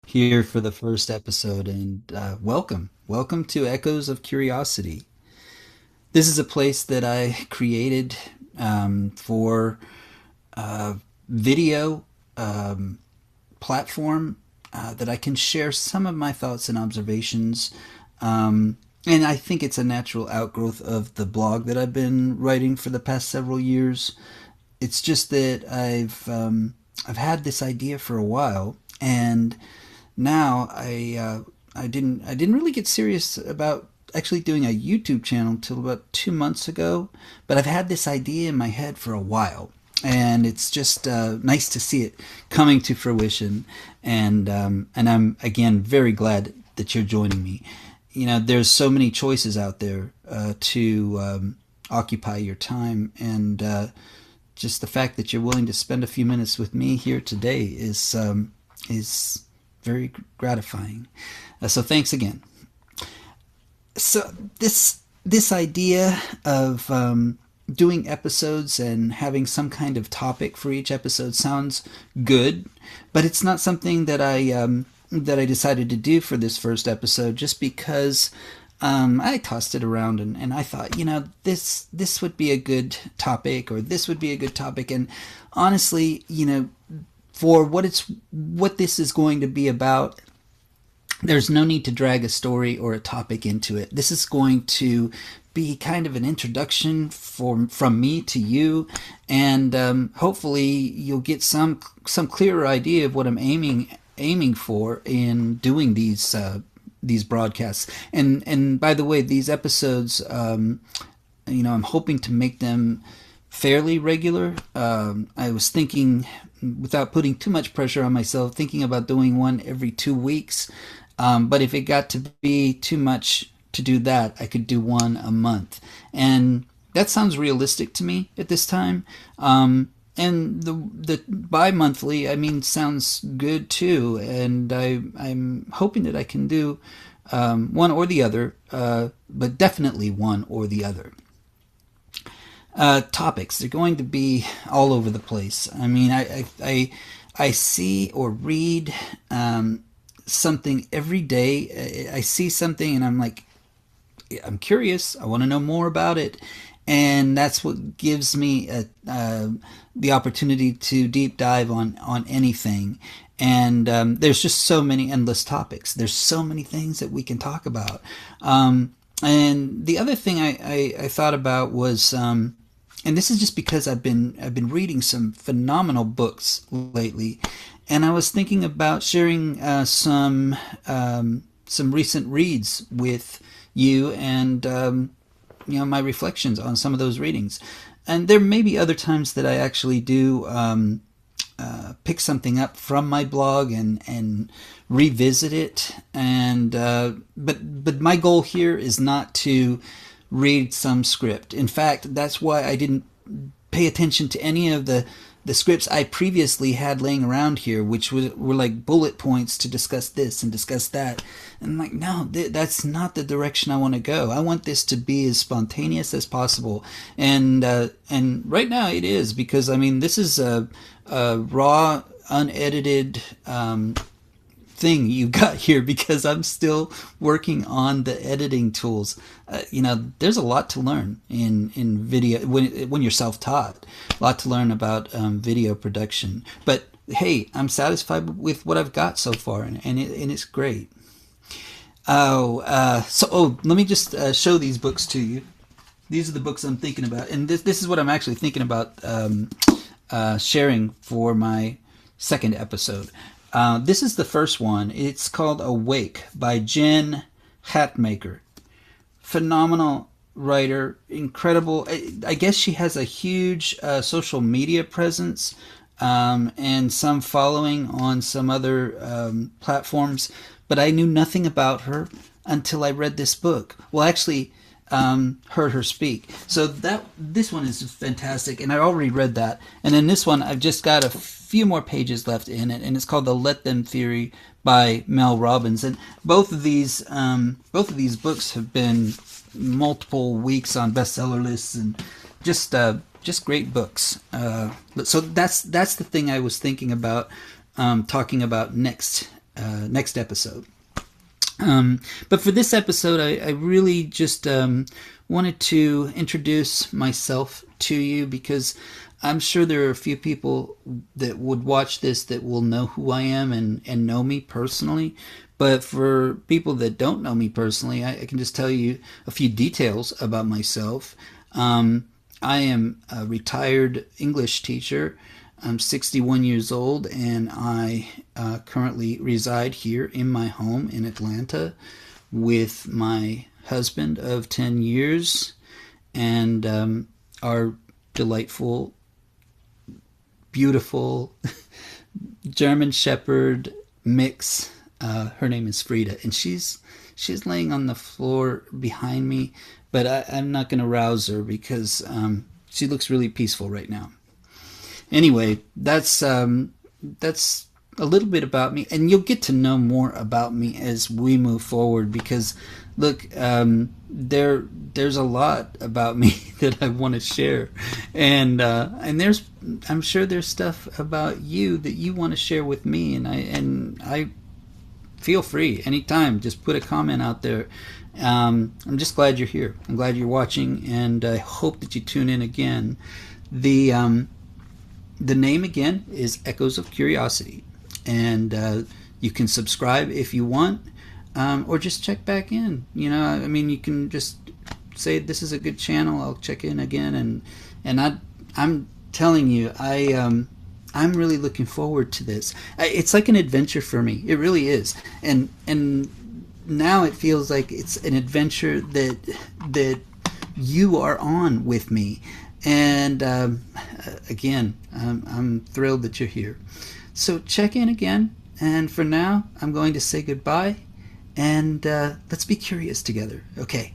here for the first episode, and welcome. Welcome to Echoes of Curiosity. This is a place that I created for video platform that I can share some of my thoughts and observations. And I think it's a natural outgrowth of the blog that I've been writing for the past several years. It's just that I've had this idea for a while, and now I didn't really get serious about actually doing a YouTube channel until about 2 months ago. But I've had this idea in my head for a while, and it's just nice to see it coming to fruition. And I'm again very glad that you're joining me. There's so many choices out there to occupy your time, and just the fact that you're willing to spend a few minutes with me here today is very gratifying. So thanks again. So this idea of doing episodes and having some kind of topic for each episode sounds good, but it's not something that I decided to do for this first episode, just because I tossed it around and I thought, this would be a good topic, or this would be a good topic. And honestly, for what this is going to be about, there's no need to drag a story or a topic into it. This is going to be kind of an introduction from me to you, and hopefully you'll get some clearer idea of what I'm aiming for in doing these broadcasts. And by the way, these episodes, I'm hoping to make them fairly regular. I was thinking, without putting too much pressure on myself, thinking about doing one every 2 weeks. But if it got to be too much to do that, I could do one a month. And that sounds realistic to me at this time. And the bi-monthly, sounds good too. And I'm hoping that I can do one or the other, but definitely one or the other. Topics, they're going to be all over the place. I see or read something every day. I see something and I'm like, I'm curious. I want to know more about it. And that's what gives me the opportunity to deep dive on anything. And there's just so many endless topics. There's so many things that we can talk about. And the other thing I thought about was, and this is just because I've been reading some phenomenal books lately, and I was thinking about sharing some recent reads with you, and my reflections on some of those readings. And there may be other times that I actually do pick something up from my blog and revisit it. And but my goal here is not to read some script. In fact, that's why I didn't pay attention to any of the scripts I previously had laying around here, which were like bullet points to discuss this and discuss that. And I'm like, no, that's not the direction I want to go. I want this to be as spontaneous as possible. And right now it is, because this is a raw, unedited thing you got here, because I'm still working on the editing tools. There's a lot to learn in video when you're self-taught. A lot to learn about video production. But hey, I'm satisfied with what I've got so far, and it's great. Let me just show these books to you. These are the books I'm thinking about, and this is what I'm actually thinking about sharing for my second episode. This is the first one. It's called Awake by Jen Hatmaker. Phenomenal writer, incredible. I guess she has a huge social media presence and some following on some other platforms, but I knew nothing about her until I read this book. Well, actually, heard her speak. So this one is fantastic, and I already read that. And then this one, I've just got a few more pages left in it, and it's called The Let Them Theory by Mel Robbins. And both of these books have been multiple weeks on bestseller lists, and just great books. So that's the thing I was thinking about talking about next next episode. But for this episode, I really just wanted to introduce myself to you, because I'm sure there are a few people that would watch this that will know who I am and know me personally. But for people that don't know me personally, I can just tell you a few details about myself. I am a retired English teacher. I'm 61 years old, and I currently reside here in my home in Atlanta with my husband of 10 years and our delightful, beautiful German Shepherd mix. Her name is Frida, and she's laying on the floor behind me, but I'm not going to rouse her because she looks really peaceful right now. Anyway, that's a little bit about me, and you'll get to know more about me as we move forward, because look, there's a lot about me that I want to share, and I'm sure there's stuff about you that you want to share with me, and I feel free anytime, just put a comment out there. I'm just glad you're here. I'm glad you're watching, and I hope that you tune in again. The name again is Echoes of Curiosity, and you can subscribe if you want, or just check back in. You know, I mean, you can just say this is a good channel. I'll check in again, and I'm telling you, I'm really looking forward to this. It's like an adventure for me. It really is, and now it feels like it's an adventure that you are on with me. And again, I'm thrilled that you're here. So check in again. And for now, I'm going to say goodbye. And let's be curious together. Okay.